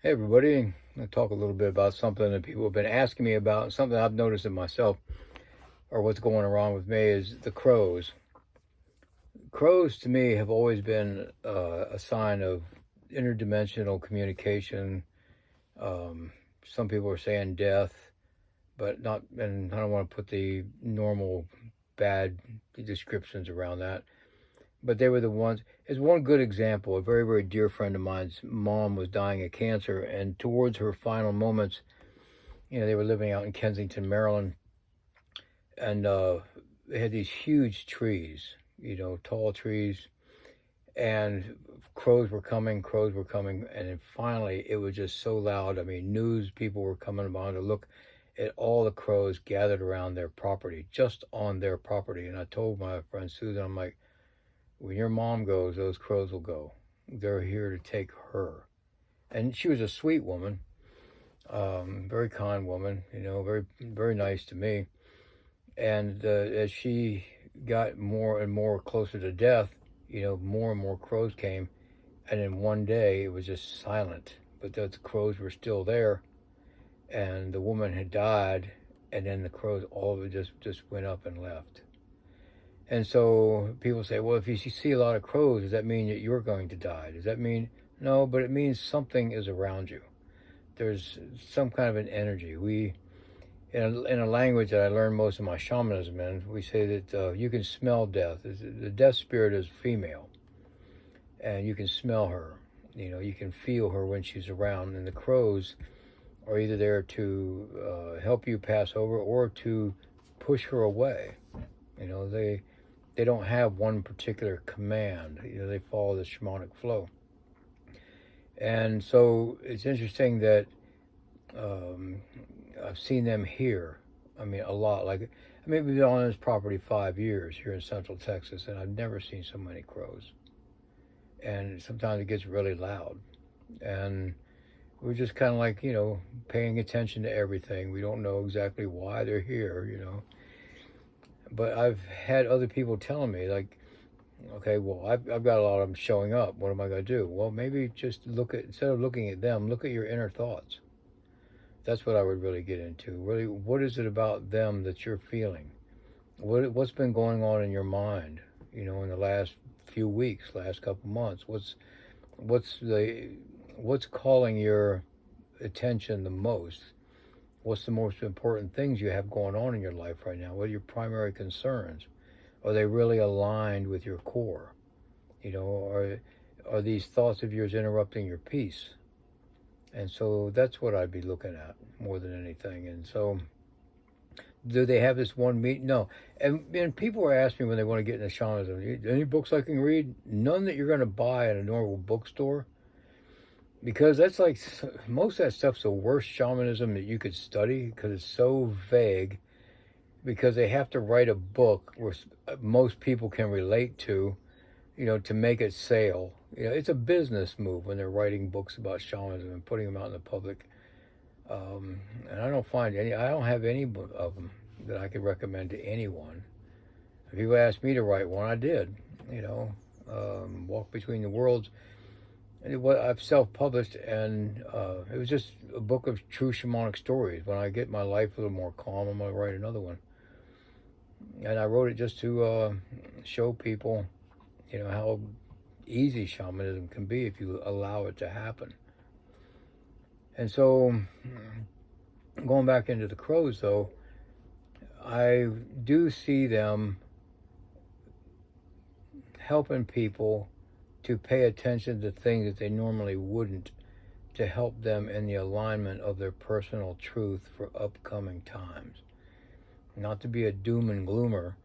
Hey everybody, I'm going to talk a little bit about something that people have been asking me about, and something I've noticed in myself, or what's going wrong with me, is the crows. Crows to me have always been a sign of interdimensional communication. Um, some people are saying death, but not, and I don't want to put the normal bad descriptions around that. But they were the ones. As one good example, a very, very dear friend of mine's mom was dying of cancer, and towards her final moments, they were living out in Kensington, Maryland, and they had these huge trees, tall trees, and crows were coming, and then finally it was just so loud. I mean, news people were coming by to look at all the crows gathered around their property, just on their property. And I told my friend Susan, I'm like, when your mom goes, those crows will go. They're here to take her. And she was a sweet woman, very kind woman, very, very nice to me. And as she got more and more closer to death, more and more crows came. And in one day, it was just silent. But the crows were still there. And the woman had died. And then the crows, all of it just went up and left. And so people say, well, if you see a lot of crows, does that mean that you're going to die? Does that mean, no, but it means something is around you. There's some kind of an energy. In a language that I learned most of my shamanism in, we say that you can smell death. The death spirit is female, and you can smell her. You can feel her when she's around. And the crows are either there to help you pass over or to push her away. They don't have one particular command. They follow the shamanic flow. And so it's interesting that I've seen them here. I mean, a lot. Like, we've been on this property 5 years here in Central Texas, and I've never seen so many crows. And sometimes it gets really loud. And we're just kind of like, paying attention to everything. We don't know exactly why they're here. But I've had other people telling me, like, okay, well, I've got a lot of them showing up. What am I going to do? Well, maybe just instead of looking at them, look at your inner thoughts. That's what I would really get into. Really, what is it about them that you're feeling? What's been going on in your mind, in the last few weeks, last couple months? What's calling your attention the most? What's the most important things you have going on in your life right now? What are your primary concerns? Are they really aligned with your core? Are these thoughts of yours interrupting your peace? And so that's what I'd be looking at more than anything. And so, do they have this one meeting? No. And people are asking me when they want to get into shamanism, any books I can read? None that you're going to buy at a normal bookstore. Because that's like, most of that stuff's the worst shamanism that you could study because it's so vague. Because they have to write a book where most people can relate to, to make it sale. It's a business move when they're writing books about shamanism and putting them out in the public. And I don't have any of them that I could recommend to anyone. If people asked me to write one, I did. Walk Between the Worlds. I've self-published, and it was just a book of true shamanic stories. When I get my life a little more calm, I'm going to write another one. And I wrote it just to show people, how easy shamanism can be if you allow it to happen. And so, going back into the crows, though, I do see them helping people to pay attention to things that they normally wouldn't, to help them in the alignment of their personal truth for upcoming times. Not to be a doom and gloomer,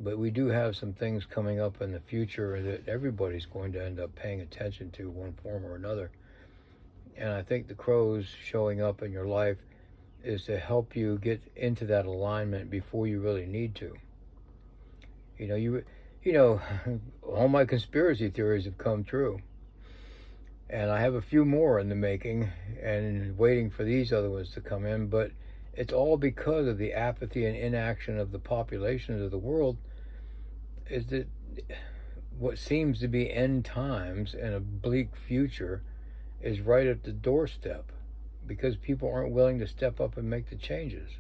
but we do have some things coming up in the future that everybody's going to end up paying attention to one form or another. And I think the crows showing up in your life is to help you get into that alignment before you really need to. All my conspiracy theories have come true. And I have a few more in the making and waiting for these other ones to come in, but it's all because of the apathy and inaction of the populations of the world. Is that what seems to be end times and a bleak future is right at the doorstep because people aren't willing to step up and make the changes.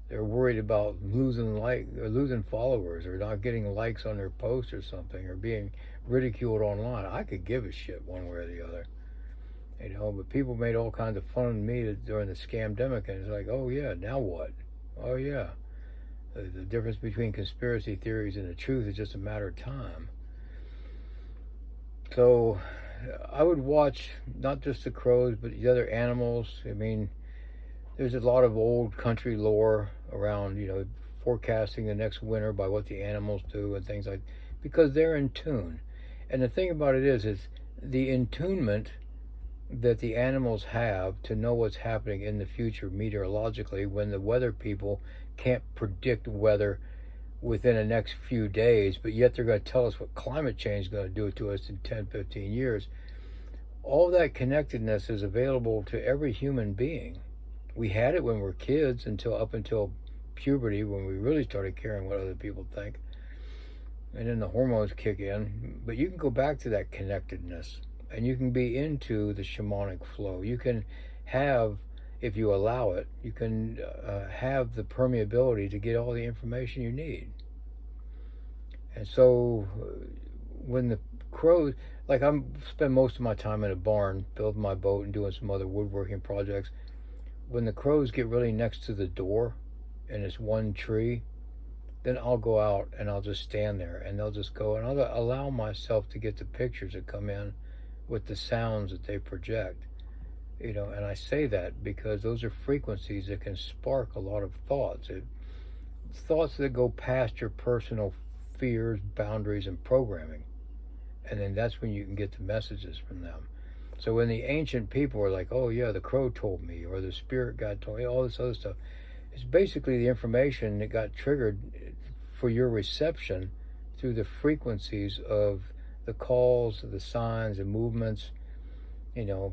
They're worried about losing followers, or not getting likes on their posts or something, or being ridiculed online. I could give a shit one way or the other, But people made all kinds of fun of me during the scamdemic, and it's like, oh yeah, now what? Oh yeah, the difference between conspiracy theories and the truth is just a matter of time. So I would watch not just the crows, but the other animals. I mean, there's a lot of old country lore around, forecasting the next winter by what the animals do and things like, because they're in tune. And the thing about it is the intunement that the animals have to know what's happening in the future meteorologically when the weather people can't predict weather within the next few days, but yet they're going to tell us what climate change is going to do to us in 10, 15 years. All that connectedness is available to every human being. We had it when we were kids up until puberty, when we really started caring what other people think. And then the hormones kick in. But you can go back to that connectedness, and you can be into the shamanic flow. You can have, if you allow it, you can have the permeability to get all the information you need. And so when the crows, like I'm spend most of my time in a barn building my boat and doing some other woodworking projects. When the crows get really next to the door and it's one tree, then I'll go out and I'll just stand there, and they'll just go, and I'll allow myself to get the pictures that come in with the sounds that they project. And I say that because those are frequencies that can spark a lot of thoughts that go past your personal fears, boundaries, and programming. And then that's when you can get the messages from them. So when the ancient people were like, oh yeah, the crow told me, or the spirit guide told me, all this other stuff, it's basically the information that got triggered for your reception through the frequencies of the calls, the signs, the movements,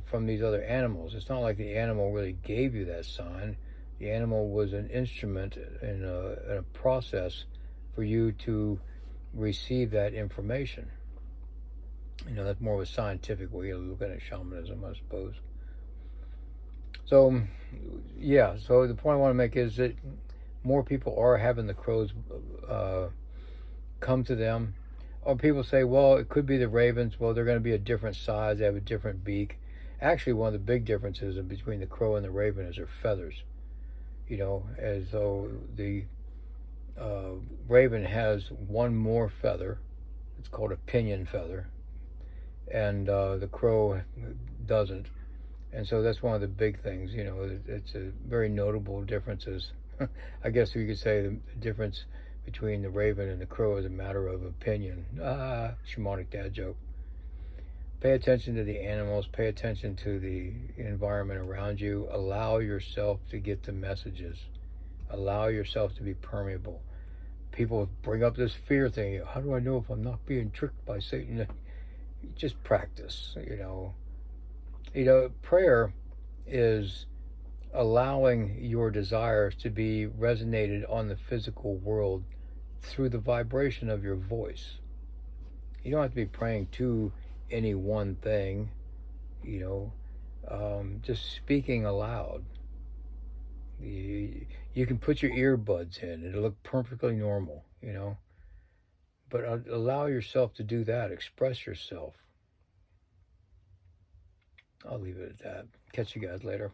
from these other animals. It's not like the animal really gave you that sign. The animal was an instrument in a process for you to receive that information. That's more of a scientific way of looking at shamanism, I suppose. So, yeah, so the point I want to make is that more people are having the crows come to them. Or people say, well, it could be the ravens. Well, they're going to be a different size. They have a different beak. Actually, one of the big differences between the crow and the raven is their feathers. As though the raven has one more feather. It's called a pinion feather. And the crow doesn't. And so that's one of the big things. It's a very notable differences. I guess you could say the difference between the raven and the crow is a matter of opinion. Shamanic dad joke. Pay attention to the animals. Pay attention to the environment around you. Allow yourself to get the messages. Allow yourself to be permeable. People bring up this fear thing. How do I know if I'm not being tricked by Satan? Just practice, prayer is allowing your desires to be resonated on the physical world through the vibration of your voice. You don't have to be praying to any one thing, just speaking aloud. You can put your earbuds in, it'll look perfectly normal, but allow yourself to do that. Express yourself. I'll leave it at that. Catch you guys later.